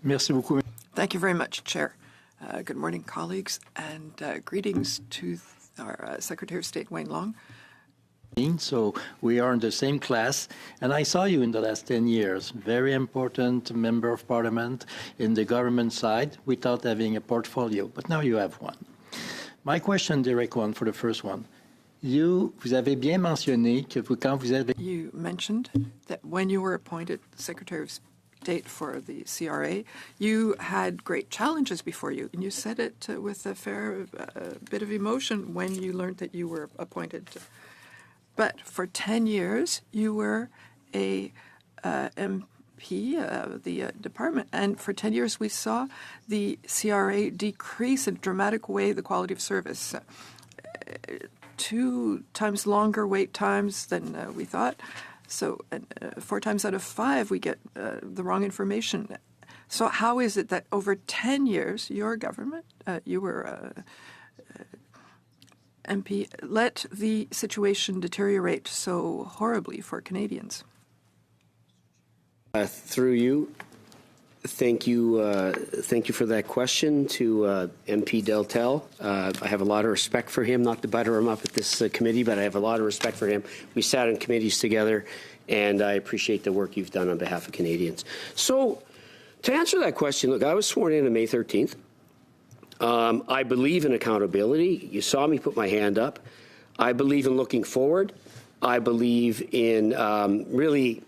Merci beaucoup. Thank you very much, Chair. Good morning, colleagues, and greetings to our Secretary of State, Wayne Long. So we are in the same class, and I saw you in the last 10 years. Very important member of parliament in the government side without having a portfolio, but now you have one. My question, direct one, for the first one. Vous avez bien mentionné que quand vous avez... You mentioned that when you were appointed Secretary of State for the CRA, you had great challenges before you, and you said it with a fair bit of emotion when you learned that you were appointed. But for 10 years, you were a MP of the department, and for 10 years we saw the CRA decrease in a dramatic way the quality of service. 2 times longer wait times than we thought. So 4 times out of 5 we get the wrong information. So how is it that over 10 years, your government, you were MP, let the situation deteriorate so horribly for Canadians? Through you, thank you for that question to MP Deltel. I have a lot of respect for him, not to butter him up at this committee, but I have a lot of respect for him. We sat in committees together, and I appreciate the work you've done on behalf of Canadians. So, to answer that question, look, I was sworn in on May 13th. I believe in accountability. You saw me put my hand up. I believe in looking forward. I believe in really,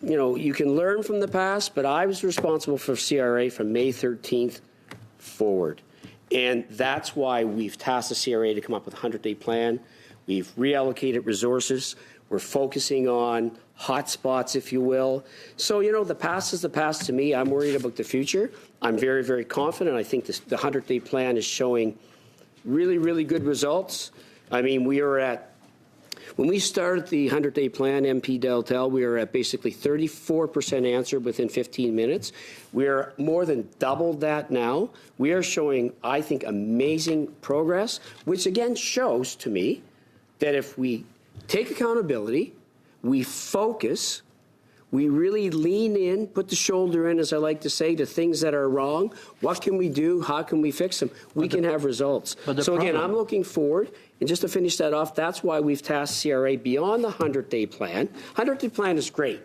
you can learn from the past, but I was responsible for CRA from May 13th forward. And that's why we've tasked the CRA to come up with a 100-day plan. We've reallocated resources. We're focusing on hotspots, if you will. So, the past is the past to me. I'm worried about the future. I'm very, very confident. I think the 100-day plan is showing really, really good results. I mean, when we started the 100-day plan, MP Deltel, we were at basically 34% answer within 15 minutes. We are more than doubled that now. We are showing, I think, amazing progress, which again shows to me that if we take accountability, we focus, we really lean in, put the shoulder in, as I like to say, to things that are wrong. What can we do? How can we fix them? We can have results. So again, I'm looking forward. And just to finish that off, that's why we've tasked CRA beyond the 100-day plan. 100-day plan is great,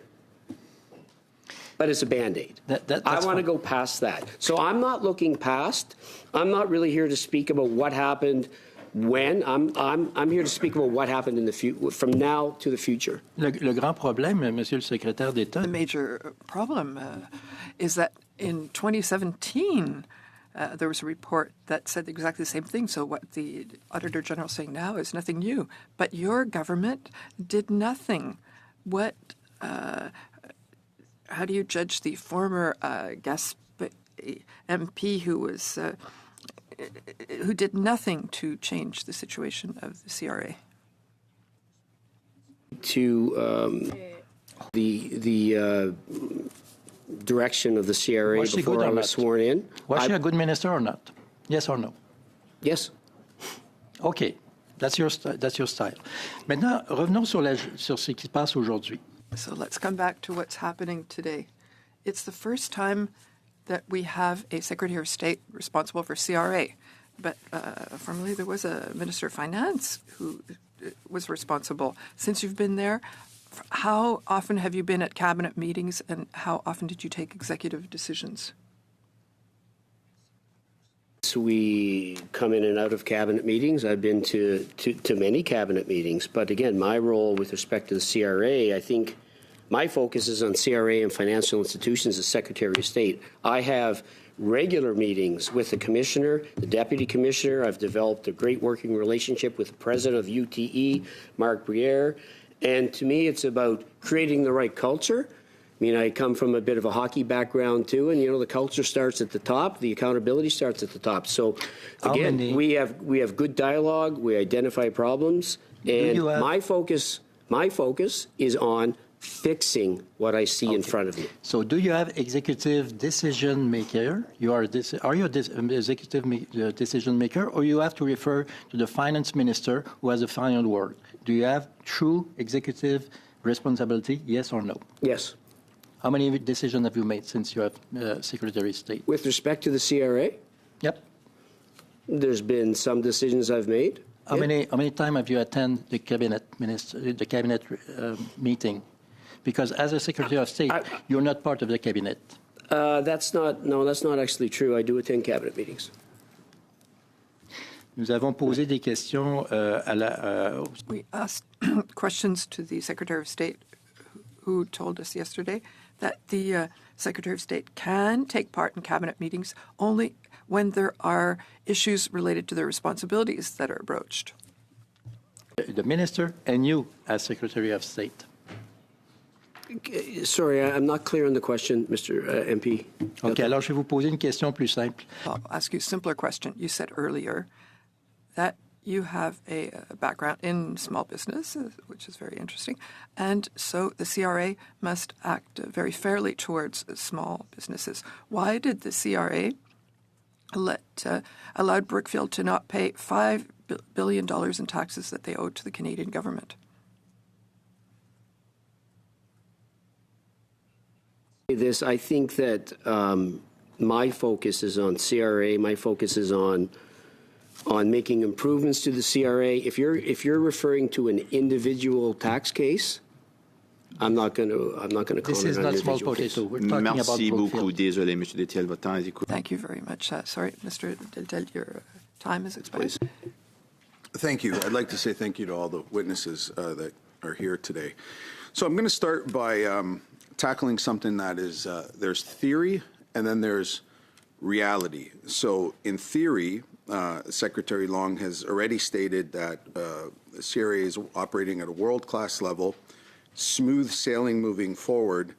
but it's a Band-Aid. I want to go past that. So I'm not looking past. I'm not really here to speak about what happened when. I'm here to speak about what happened in the from now to the future. Le grand problème, Monsieur le Secrétaire d'État. The major problem is that in 2017, there was a report that said exactly the same thing. So what the Auditor General is saying now is nothing new. But your government did nothing. What? How do you judge the former MP who did nothing to change the situation of the CRA? To the direction of the CRA before I was sworn in. Was she a good minister or not? Yes or no? Yes. OK. That's your style. Maintenant, revenons sur ce qui se passe aujourd'hui. So let's come back to what's happening today. It's the first time that we have a Secretary of State responsible for CRA. But formerly there was a Minister of Finance who was responsible. Since you've been there, how often have you been at cabinet meetings, and how often did you take executive decisions? So we come in and out of cabinet meetings. I've been to many cabinet meetings. But again, my role with respect to the CRA, I think my focus is on CRA and financial institutions as Secretary of State. I have regular meetings with the Commissioner, the Deputy Commissioner. I've developed a great working relationship with the President of UTE, Marc Briere. And to me, it's about creating the right culture. I mean, I come from a bit of a hockey background, too, and, the culture starts at the top. The accountability starts at the top. So, again, we have good dialogue. We identify problems. And my focus is on fixing what I see in front of me. So do you have executive decision maker? Are you an executive decision maker, or you have to refer to the finance minister who has the final word? Do you have true executive responsibility, yes or no? Yes. How many decisions have you made since you have Secretary of State? With respect to the CRA, Yep. there's been some decisions I've made. How many times have you attended the cabinet meeting? Because as a Secretary of State, you're not part of the cabinet. That's not actually true. I do attend cabinet meetings. Nous avons posé des questions We asked questions to the Secretary of State, who told us yesterday that the Secretary of State can take part in cabinet meetings only when there are issues related to their responsibilities that are broached. the minister and you as Secretary of State. Sorry, I'm not clear on the question, Mr. MP. OK, alors je vais vous poser une question plus simple. I'll ask you a simpler question. You said earlier that you have a background in small business, which is very interesting, and so the CRA must act very fairly towards small businesses. Why did the CRA allowed Brookfield to not pay $5 billion in taxes that they owed to the Canadian government? I think that my focus is on CRA. My focus is on making improvements to the CRA. If you're referring to an individual tax case, I'm not going to comment This is on not an small individual potato. case. We're talking about Merci beaucoup. Brookfield. Désolé, M. Détiel, votre temps est écoulé. Thank you very much. Sorry, Mr. Deltel, your time is expired. Please. Thank you. I'd like to say thank you to all the witnesses that are here today. So I'm going to start by tackling something that is there's theory and then there's reality. So in theory, Secretary Long has already stated that the CRA is operating at a world-class level, smooth sailing moving forward,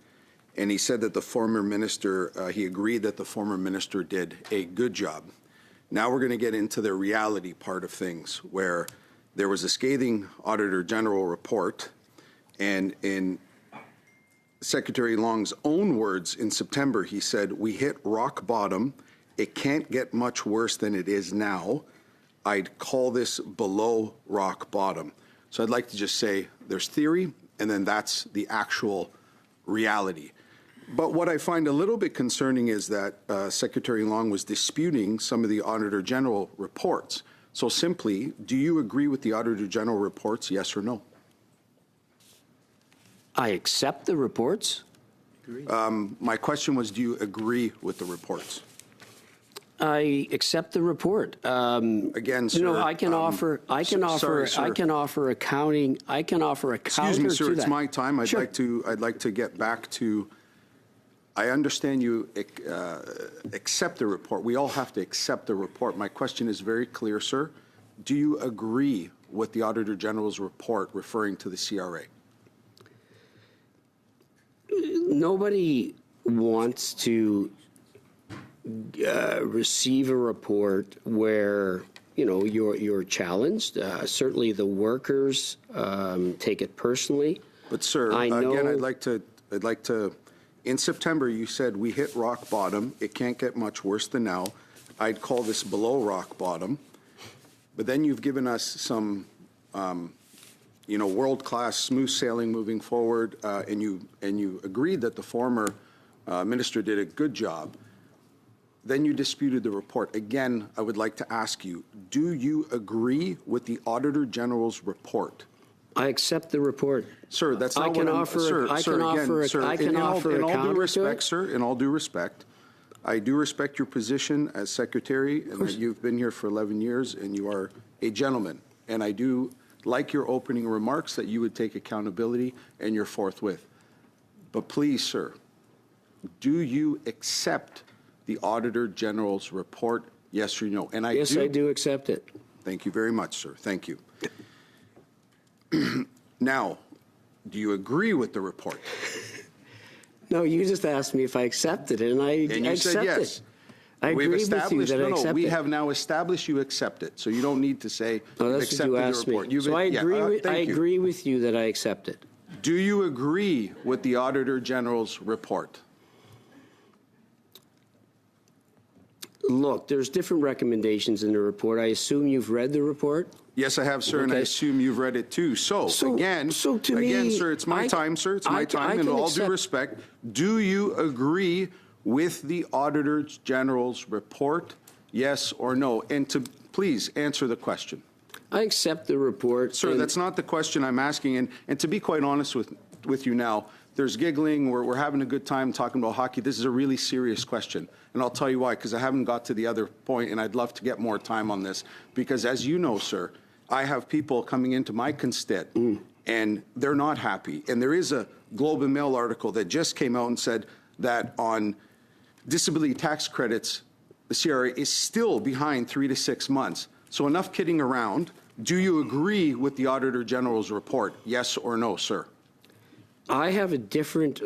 and he said that the former minister, he agreed that the former minister did a good job. Now we're going to get into the reality part of things, where there was a scathing Auditor General report, and in Secretary Long's own words in September, he said, "We hit rock bottom. It can't get much worse than it is now. I'd call this below rock bottom." So I'd like to just say there's theory, and then that's the actual reality. But what I find a little bit concerning is that Secretary Long was disputing some of the Auditor General reports. So simply, do you agree with the Auditor General reports, yes or no? I accept the reports. My question was, do you agree with the reports? I accept the report. Again, sir. You know, I can offer accounting. I can offer a counter Excuse me, sir. to It's that. my time. I'd Sure. like to get back to. I understand you accept the report. We all have to accept the report. My question is very clear, sir. Do you agree with the Auditor General's report referring to the CRA? Nobody wants to receive a report where you're challenged. Certainly, the workers take it personally. But sir, I know, again, I'd like to. In September, you said we hit rock bottom. It can't get much worse than now. I'd call this below rock bottom. But then you've given us some, world-class smooth sailing moving forward, and you agreed that the former minister did a good job. Then you disputed the report. Again, I would like to ask you, do you agree with the Auditor General's report? I accept the report. Sir, that's not I can what offer. sir, I sir, can again, offer. sir, I can offer in a all due counter respect, to it. sir, in all due respect, I do respect your position as secretary, and that you've been here for 11 years, and you are a gentleman. And I do like your opening remarks that you would take accountability and you're forthwith. But please, sir, do you accept the Auditor General's report? Yes or no? And Yes, I do accept it. Thank you very much, sir. Thank you. Now, do you agree with the report? No, you just asked me if I accepted it, and I And you accept said yes. it. I agree with you that I accept we it. have now established you accept it, so you don't need to say No, that's what accepted you the asked report. me. So I thank you. agree with you that I accept it. Do you agree with the Auditor General's report? Look, there's different recommendations in the report. I assume you've read the report? Yes, I have, sir, and I Okay. assume you've read it too. So to again, me, sir, it's my time, sir. It's my time. In can all due accept- respect, do you agree with the Auditor General's report? Yes or no? And to please answer the question. I accept the report. Sir, and- that's not the question I'm asking. And to be quite honest with you now, there's giggling. We're having a good time talking about hockey. This is a really serious question. And I'll tell you why, because I haven't got to the other point, and I'd love to get more time on this. Because as you know, sir, I have people coming into my constit, and they're not happy. And there is a Globe and Mail article that just came out and said that on disability tax credits, the CRA is still behind 3 to 6 months. So enough kidding around. Do you agree with the Auditor General's report? Yes or no, sir? I have a different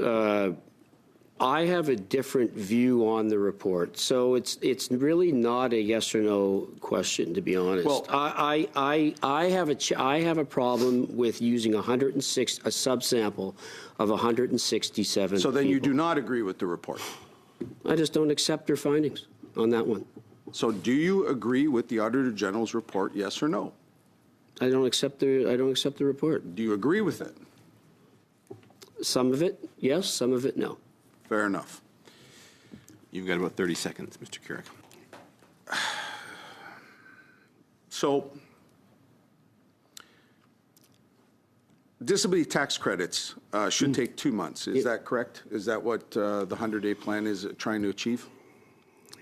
view on the report. So it's really not a yes or no question, to be honest. Well- I have a problem with using a subsample of 167. So then you people. do not agree with the report. I just don't accept their findings on that one. So do you agree with the Auditor General's report? Yes or no? I don't accept the report. Do you agree with it? Some of it, yes. Some of it, no. Fair enough. You've got about 30 seconds, Mr. Keurig. So disability tax credits should take 2 months. Is that correct? Is that what the 100-day plan is trying to achieve?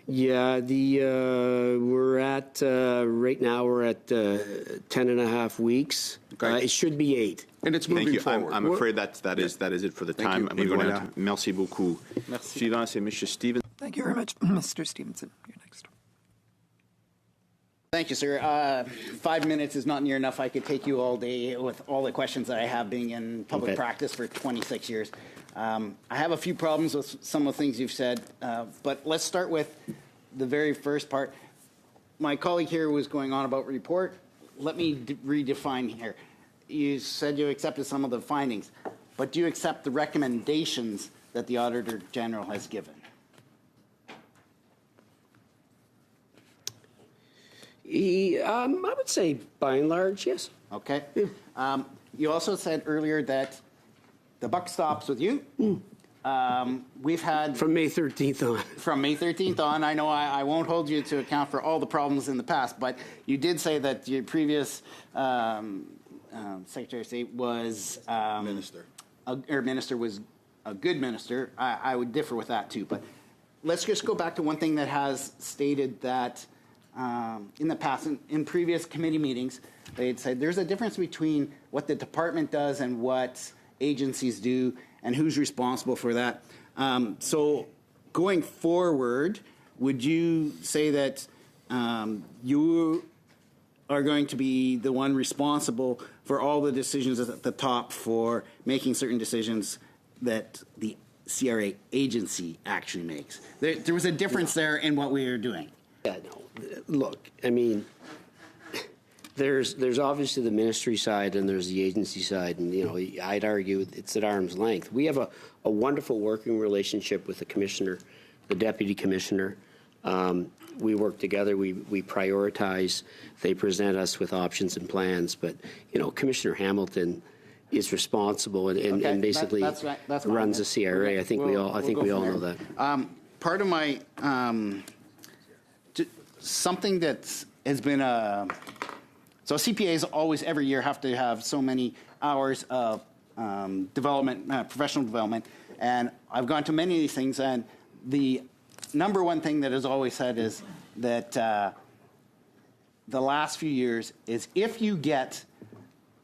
Yeah, we're at right now we're at 10 and a half weeks. Okay. It should be 8. And it's Thank moving you. forward. I'm afraid that is it for the Thank time. you. I'm going to go Voilà. now. Merci beaucoup. Suivant, c'est Mr. Stevens. Thank you very much, Mr. Stevenson. You're next. Thank you, sir. 5 minutes is not near enough. I could take you all day with all the questions that I have being in public Okay. practice for 26 years. I have a few problems with some of the things you've said, but let's start with the very first part. My colleague here was going on about report. Let me redefine here. You said you accepted some of the findings, but do you accept the recommendations that the Auditor General has given? I would say by and large, yes. Okay. You also said earlier that the buck stops with you. We've had From May 13th on. from May 13th on. I know I won't hold you to account for all the problems in the past, but you did say that your previous Secretary of State was Minister. Minister was a good minister. I would differ with that too. But let's just go back to one thing that has stated that in the past, in previous committee meetings, they had said there's a difference between what the department does and what agencies do and who's responsible for that. So going forward, would you say that you are going to be the one responsible for all the decisions at the top for making certain decisions that the CRA agency actually makes? There was a difference there in what we were doing. Yeah, no. Look, I mean, there's obviously the ministry side and there's the agency side, and I'd argue it's at arm's length. We have a wonderful working relationship with the commissioner, the deputy commissioner. We work together. We prioritize. They present us with options and plans. But Commissioner Hamilton is responsible and Okay, basically that's right. That's fine. runs the CRA. I think we all We'll go know from that. there. Part of my something that has been so CPAs always every year have to have so many hours of development, professional development, and I've gone to many of these things, and the number one thing that is always said is that the last few years is if you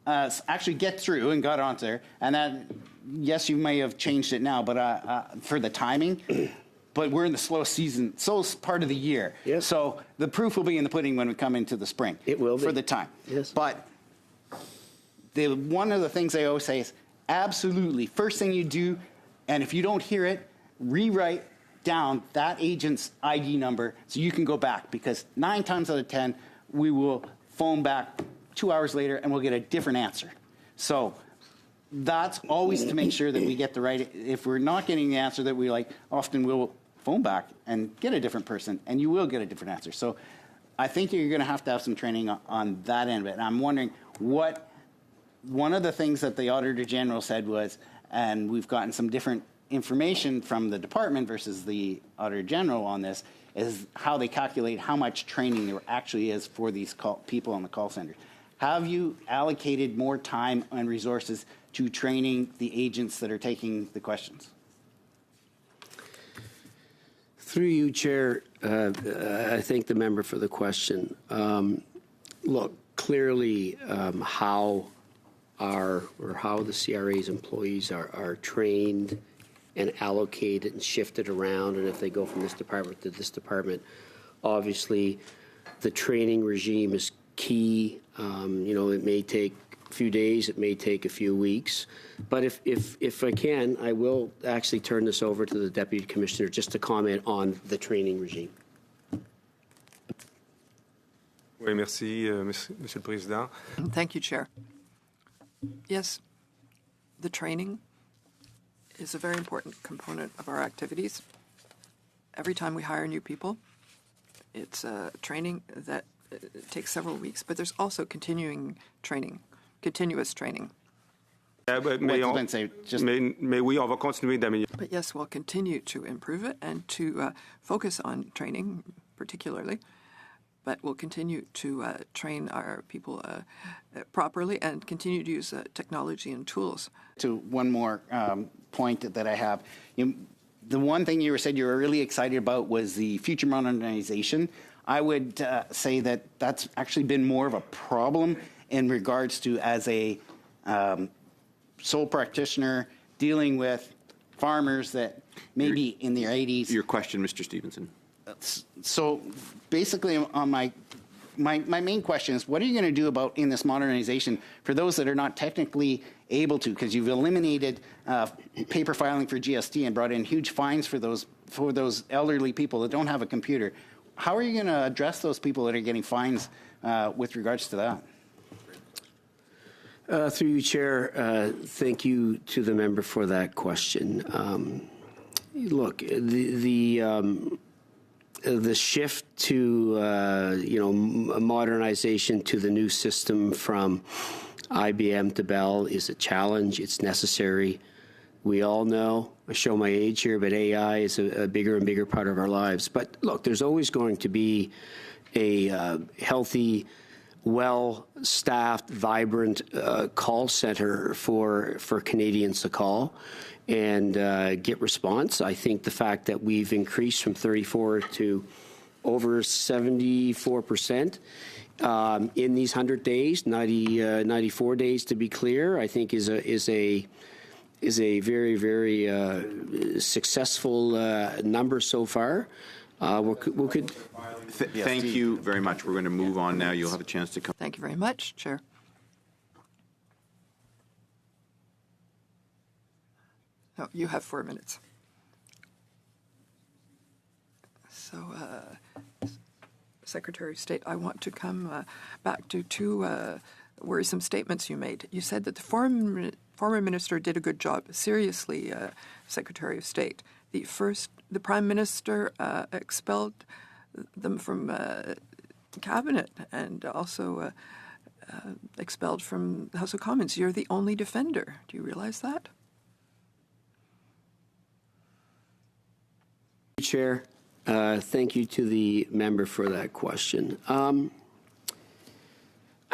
actually get through and got onto there, and that, yes, you may have changed it now, but for the timing, but we're in the slow season, slow part of the year. Yes. So the proof will be in the pudding when we come into the spring. It will be. For the time. Yes. But one of the things they always say is, absolutely, first thing you do, and if you don't hear it, rewrite down that agent's ID number so you can go back, because 9 times out of 10, we will phone back 2 hours later and we'll get a different answer. So that's always to make sure that we get the right. If we're not getting the answer that we like, often we'll phone back and get a different person, and you will get a different answer. So I think you're going to have some training on that end of it. And I'm wondering what one of the things that the Auditor General said was, and we've gotten some different information from the department versus the Auditor General on this, is how they calculate how much training there actually is for these people on the call center. Have you allocated more time and resources to training the agents that are taking the questions? Through you, Chair, I thank the member for the question. Look, clearly how the CRA's employees are trained and allocated and shifted around, and if they go from this department to this department, obviously the training regime is key. It may take a few days, it may take a few weeks, but if I can, I will actually turn this over to the Deputy Commissioner just to comment on the training regime. Oui, merci, Monsieur le Président. Thank you, Chair. Yes, the training is a very important component of our activities. Every time we hire new people, it's training that takes several weeks, but there's also continuous training. Mais oui, on va continuer d'améliorer. But yes, we'll continue to improve it and to focus on training particularly, but we'll continue to train our people properly and continue to use technology and tools. To one more point that I have, the one thing you said you were really excited about was the future modernization. I would say that that's actually been more of a problem in regards to as a sole practitioner dealing with farmers that may be in their 80s. Your question, Mr. Stevenson. So basically, on my main question is, what are you going to do about in this modernization for those that are not technically able to? Because you've eliminated paper filing for GST and brought in huge fines for those elderly people that don't have a computer. How are you going to address those people that are getting fines with regards to that? Through you, Chair, thank you to the member for that question. Look, the shift to modernization to the new system from IBM to Bell is a challenge. It's necessary. We all know, I show my age here, but AI is a bigger and bigger part of our lives. But look, there's always going to be a healthy, well-staffed, vibrant call center for Canadians to call and get response. I think the fact that we've increased from 34 to over 74% in these 100 days, 94 days to be clear, I think is a very, very successful number so far. Thank you very much. We're going to move on now. You'll have a chance to come. Thank you very much, Chair. Oh, you have 4 minutes. So, Secretary of State, I want to come back to two worrisome statements you made. You said that the former minister did a good job. Seriously, Secretary of State. The Prime Minister expelled them from cabinet and also expelled from the House of Commons. You're the only defender. Do you realize that? Chair, thank you to the member for that question. I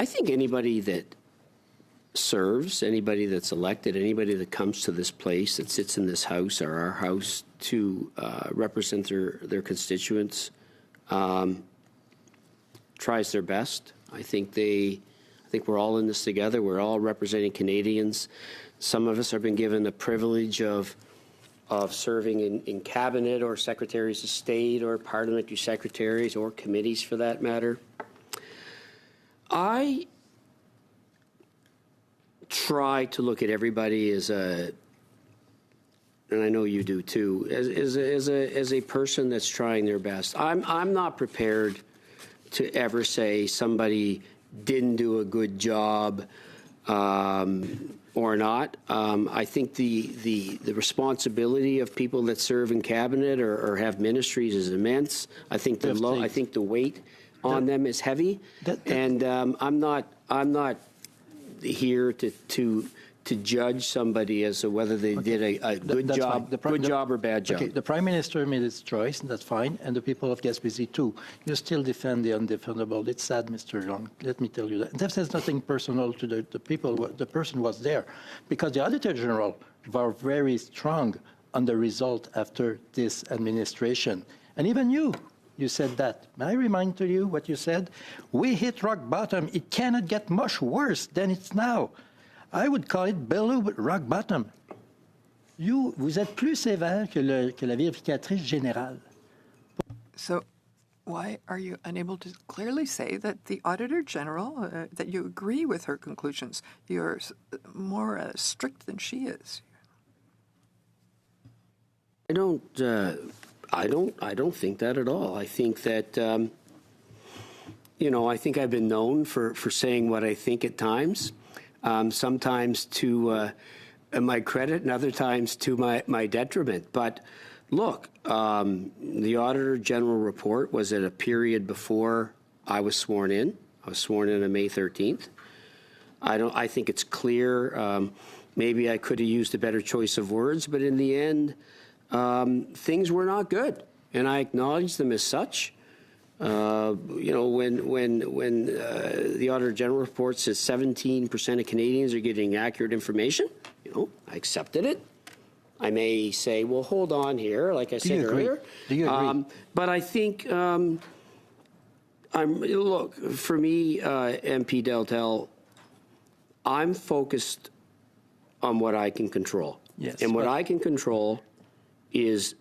think anybody that serves, anybody that's elected, anybody that comes to this place, that sits in this house or our house to represent their constituents, tries their best. I think we're all in this together. We're all representing Canadians. Some of us have been given the privilege of serving in cabinet or secretaries of state or parliamentary secretaries or committees for that matter. I try to look at everybody as and I know you do too, as a person that's trying their best. I'm not prepared to ever say somebody didn't do a good job. or not. I think the responsibility of people that serve in cabinet or have ministries is immense. I think the weight on them is heavy, and I'm not here to judge somebody as to whether they did a good job or bad job. Okay, the Prime Minister made his choice, and that's fine, and the people of Gaspésie too. You still defend the undefendable. It's sad, Mr. Long. Let me tell you that. That says nothing personal to the people. The person was there, because the Auditor General were very strong on the result after this administration, and even you said that. May I remind to you what you said? We hit rock bottom. It cannot get much worse than it's now. I would call it below rock bottom. Vous êtes plus sévère que la vérificatrice générale. So why are you unable to clearly say that the Auditor General, that you agree with her conclusions? You're more strict than she is. I don't think that at all. I think that, I think I've been known for saying what I think at times. Sometimes to my credit and other times to my detriment. But look, the Auditor General report was at a period before I was sworn in. I was sworn in on May 13th. I think it's clear. Maybe I could have used a better choice of words, but in the end, things were not good, and I acknowledge them as such. When the Auditor General report says 17% of Canadians are getting accurate information, I accepted it. I may say, well, hold on here, like I said earlier. Do you agree? But I think, look, for me, MP Deltel, I'm focused on what I can control. Yes, and what I can control is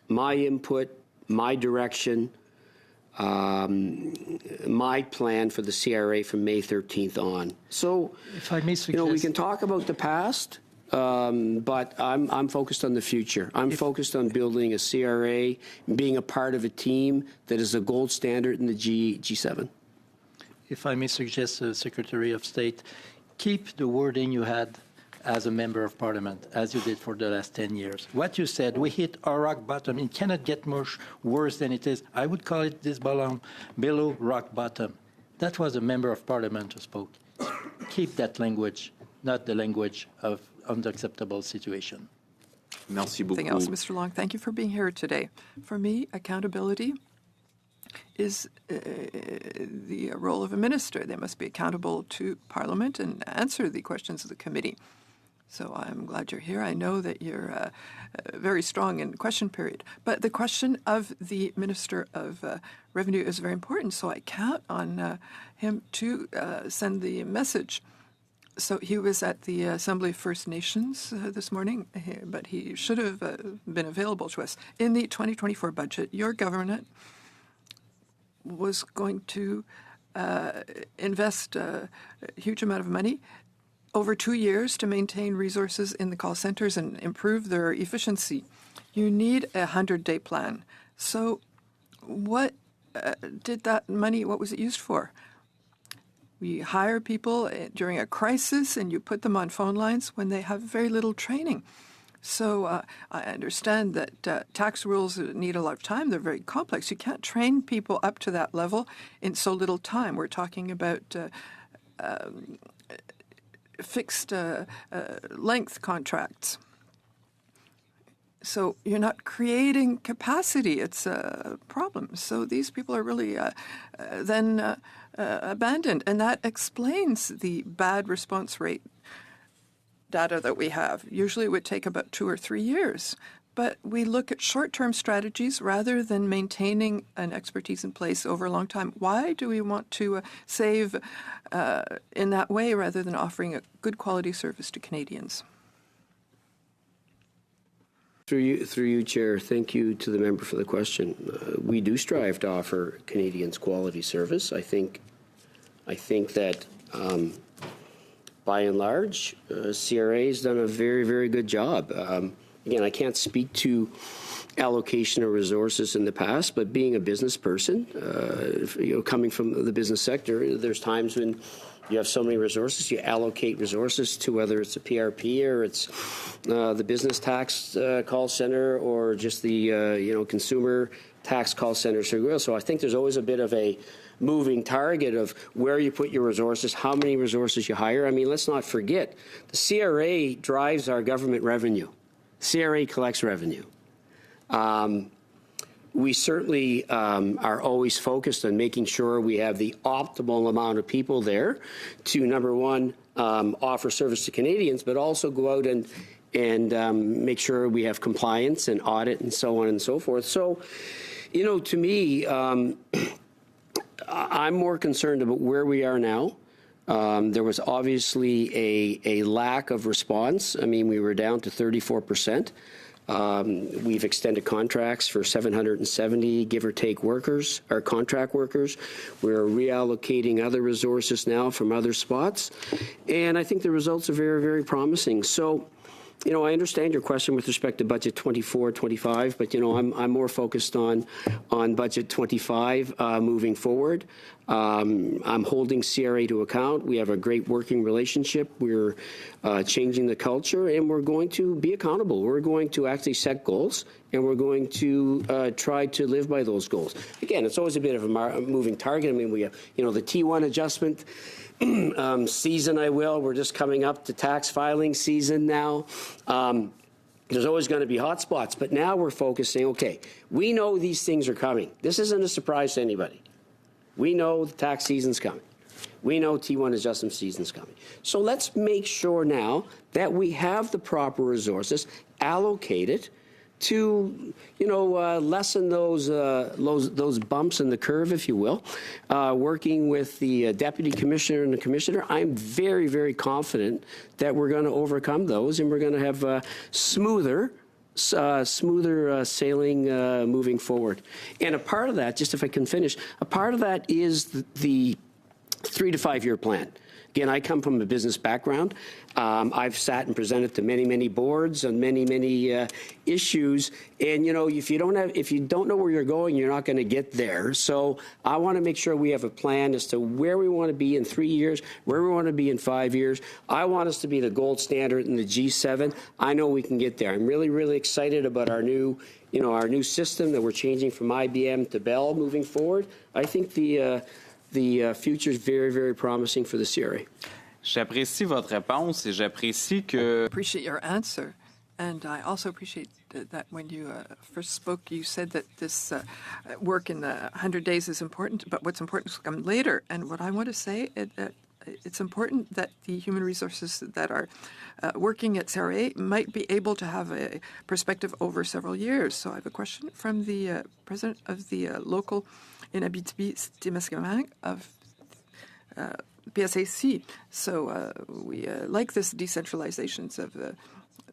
my input, my direction, my plan for the CRA from May 13th on. So, if I may suggest, we can talk about the past, but I'm focused on the future. I'm focused on building a CRA, being a part of a team that is a gold standard in the G7. If I may suggest, Secretary of State, keep the wording you had as a member of Parliament, as you did for the last 10 years. What you said, we hit our rock bottom. It cannot get much worse than it is. I would call it this below rock bottom. That was a member of Parliament who spoke. Keep that language, not the language of unacceptable situation. Merci beaucoup. Anything else, Mr. Long? Thank you for being here today. For me, accountability is the role of a minister. They must be accountable to Parliament and answer the questions of the committee. So I'm glad you're here. I know that you're very strong in question period. But the question of the Minister of Revenue is very important, so I count on him to send the message. So he was at the Assembly of First Nations this morning, but he should have been available to us. In the 2024 budget, your government was going to invest a huge amount of money over 2 years to maintain resources in the call centers and improve their efficiency. You need a 100-day plan. So what did that money, what was it used for? We hire people during a crisis and you put them on phone lines when they have very little training. So I understand that tax rules need a lot of time. They're very complex. You can't train people up to that level in so little time. We're talking about fixed length contracts. So you're not creating capacity. It's a problem. So these people are really then abandoned. And that explains the bad response rate data that we have. Usually it would take about 2 or 3 years. But we look at short-term strategies rather than maintaining an expertise in place over a long time. Why do we want to save in that way rather than offering a good quality service to Canadians? Through you, Chair, thank you to the member for the question. We do strive to offer Canadians quality service. I think that by and large, CRA has done a very, very good job. Again, I can't speak to allocation of resources in the past, but being a business person, coming from the business sector, there's times when you have so many resources, you allocate resources to whether it's a PRP or it's the business tax call center or just the consumer tax call center. So I think there's always a bit of a moving target of where you put your resources, how many resources you hire. I mean, let's not forget, the CRA drives our government revenue. CRA collects revenue. We certainly are always focused on making sure we have the optimal amount of people there to, number one, offer service to Canadians, but also go out and make sure we have compliance and audit and so on and so forth. So, to me, I'm more concerned about where we are now. There was obviously a lack of response. I mean, we were down to 34%. We've extended contracts for 770, give or take, workers, our contract workers. We're reallocating other resources now from other spots. And I think the results are very, very promising. So, I understand your question with respect to budget 24, 25, but, I'm more focused on budget 25 moving forward. I'm holding CRA to account. We have a great working relationship. We're changing the culture, and we're going to be accountable. We're going to actually set goals, and we're going to try to live by those goals. Again, it's always a bit of a moving target. I mean, we have, the T1 adjustment season, we're just coming up to tax filing season now. There's always going to be hot spots, but now we're focusing, okay, we know these things are coming. This isn't a surprise to anybody. We know the tax season's coming. We know T1 adjustment season's coming. So let's make sure now that we have the proper resources allocated to, lessen those bumps in the curve, if you will. Working with the deputy commissioner and the commissioner, I'm very, very confident that we're going to overcome those, and we're going to have smoother sailing moving forward. And a part of that, just if I can finish, a part of that is the 3 to 5 year plan. Again, I come from a business background. I've sat and presented to many, many boards on many, many issues. And, if you don't know where you're going, you're not going to get there. So I want to make sure we have a plan as to where we want to be in 3 years, where we want to be in 5 years. I want us to be the gold standard in the G7. I know we can get there. I'm really, really excited about our new system that we're changing from IBM to Bell moving forward. I think the future is very, very promising for the CRA. J'apprécie votre réponse et j'apprécie que... Appreciate your answer. And I also appreciate that when you first spoke, you said that this work in the 100 days is important, but what's important is to come later. And what I want to say is that it's important that the human resources that are working at CRA might be able to have a perspective over several years. So I have a question from the president of the local in Abitibi-Témiscamingue of PSAC. So we like this decentralizations of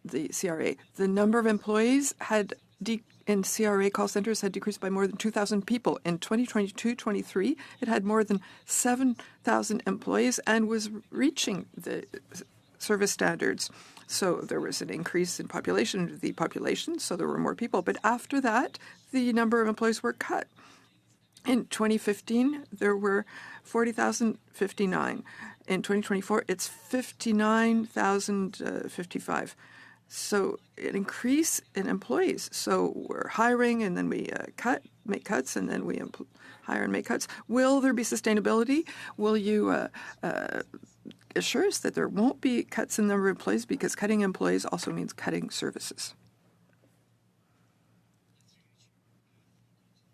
the CRA. The number of employees in CRA call centers had decreased by more than 2,000 people. In 2022-23, it had more than 7,000 employees and was reaching the service standards. So there was an increase in the population, so there were more people. But after that, the number of employees were cut. In 2015, there were 40,059. In 2024, it's 59,055. So an increase in employees. So we're hiring, and then we make cuts, and then we hire and make cuts. Will there be sustainability? Will you assure us that there won't be cuts in the number of employees, because cutting employees also means cutting services?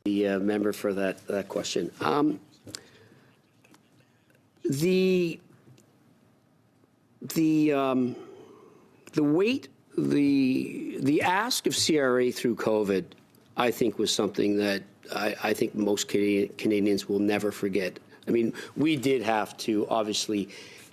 The member for that question. The ask of CRA through COVID, I think, was something that I think most Canadians will never forget. I mean, we did have to obviously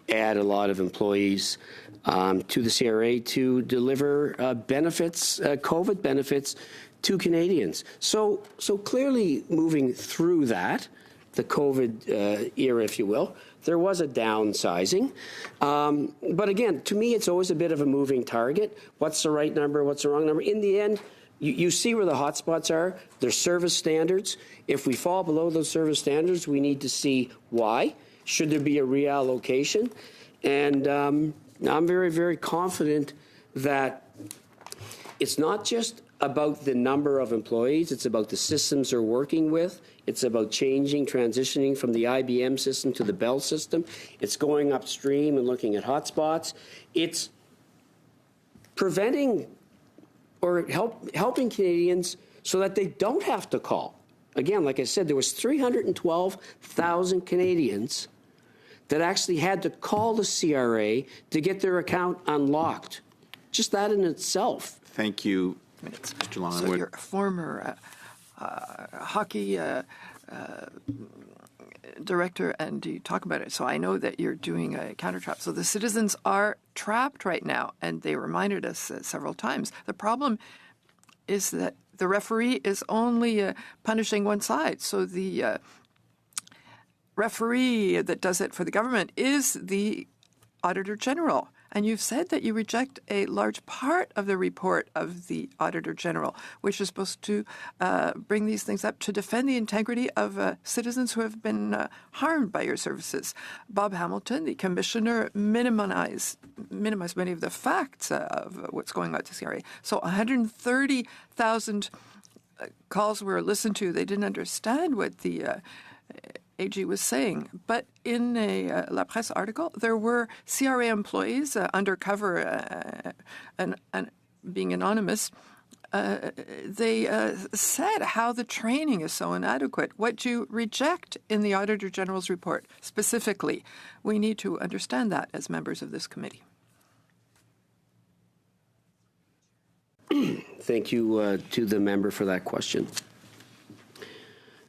add a lot of employees to the CRA to deliver benefits, COVID benefits, to Canadians. So clearly moving through that, the COVID era, if you will, there was a downsizing. But again, to me, it's always a bit of a moving target. What's the right number? What's the wrong number? In the end, You see where the hotspots are. There's service standards. If we fall below those service standards, we need to see why. Should there be a reallocation? And I'm very, very confident that it's not just about the number of employees. It's about the systems they're working with. It's about transitioning from the IBM system to the Bell system. It's going upstream and looking at hotspots. It's preventing or helping Canadians so that they don't have to call. Again, like I said, there was 312,000 Canadians that actually had to call the CRA to get their account unlocked. Just that in itself. Thank you, Mr. Long. So you're a former hockey director, and you talk about it. So I know that you're doing a counter trap. So the citizens are trapped right now, and they reminded us several times. The problem is that the referee is only punishing one side. So the referee that does it for the government is the Auditor General. And you've said that you reject a large part of the report of the Auditor General, which is supposed to bring these things up to defend the integrity of citizens who have been harmed by your services. Bob Hamilton, the commissioner, minimized many of the facts of what's going on at the CRA. So 130,000 calls were listened to. They didn't understand what the AG was saying. But in a La Presse article, there were CRA employees undercover and being anonymous. They said how the training is so inadequate. What you reject in the Auditor General's report specifically, we need to understand that as members of this committee. Thank you to the member for that question.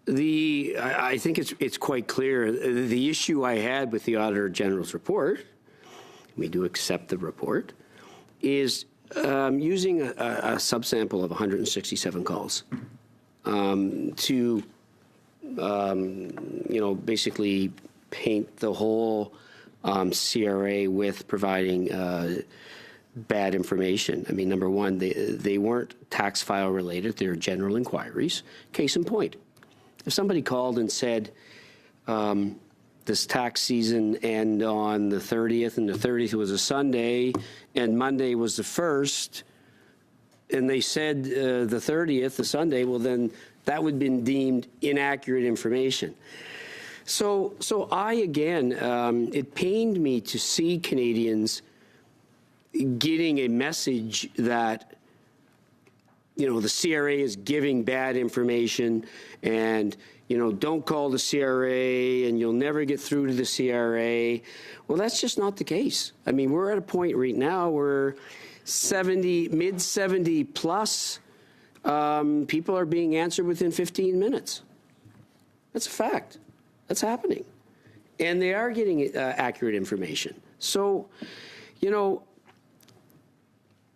I think it's quite clear. The issue I had with the Auditor General's report, we do accept the report, is using a subsample of 167 calls to, basically paint the whole CRA with providing bad information. I mean, number one, they weren't tax file related. They're general inquiries. Case in point. If somebody called and said, this tax season end on the 30th, and the 30th was a Sunday, and Monday was the 1st, and they said the 30th, the Sunday, well, then that would have been deemed inaccurate information. So again, it pained me to see Canadians getting a message that the CRA is giving bad information, and, don't call the CRA and you'll never get through to the CRA. Well, that's just not the case. I mean, we're at a point right now where mid 70 plus people are being answered within 15 minutes. That's a fact. That's happening. And they are getting accurate information. So,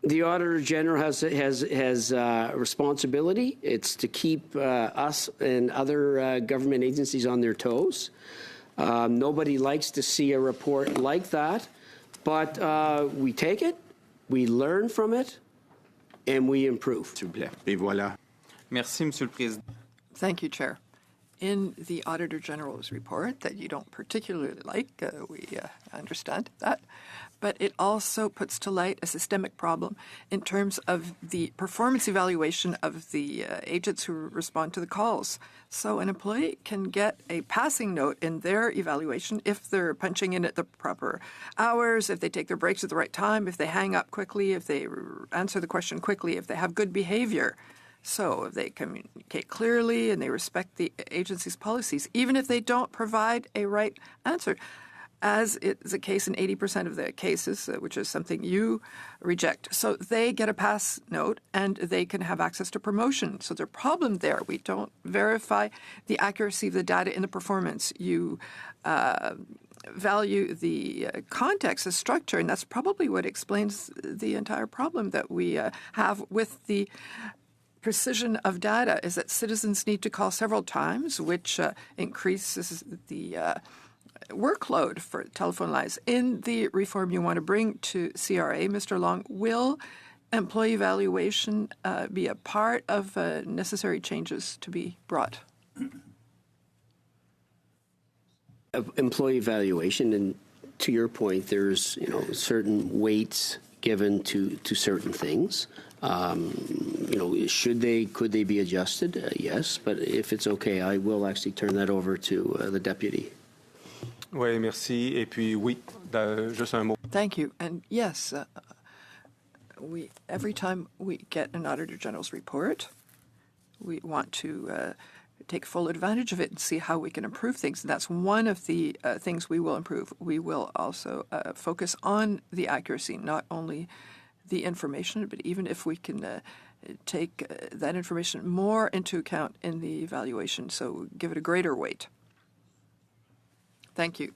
the Auditor General has a responsibility. It's to keep us and other government agencies on their toes. Nobody likes to see a report like that, but we take it, we learn from it, and we improve. S'il vous plaît. Et voilà. Merci, Monsieur le Président. Thank you, Chair. In the Auditor General's report that you don't particularly like, we understand that, but it also puts to light a systemic problem in terms of the performance evaluation of the agents who respond to the calls. So an employee can get a passing note in their evaluation if they're punching in at the proper hours, if they take their breaks at the right time, if they hang up quickly, if they answer the question quickly, if they have good behavior. So if they communicate clearly and they respect the agency's policies, even if they don't provide a right answer, as is the case in 80% of the cases, which is something you reject. So they get a pass note and they can have access to promotion. So there's a problem there. We don't verify the accuracy of the data in the performance. You value the context, the structure, and that's probably what explains the entire problem that we have with the precision of data, is that citizens need to call several times, which increases the workload for telephone lines. In the reform you want to bring to CRA, Mr. Long, will employee evaluation be a part of necessary changes to be brought? Employee evaluation, and to your point, there's certain weights given to certain things. Could they be adjusted? Yes, but if it's okay, I will actually turn that over to the deputy. Oui, merci. Et puis, oui, juste un mot. Thank you. And yes, every time we get an Auditor General's report, we want to take full advantage of it and see how we can improve things. And that's one of the things we will improve. We will also focus on the accuracy, not only the information, but even if we can take that information more into account in the evaluation, so give it a greater weight. Thank you.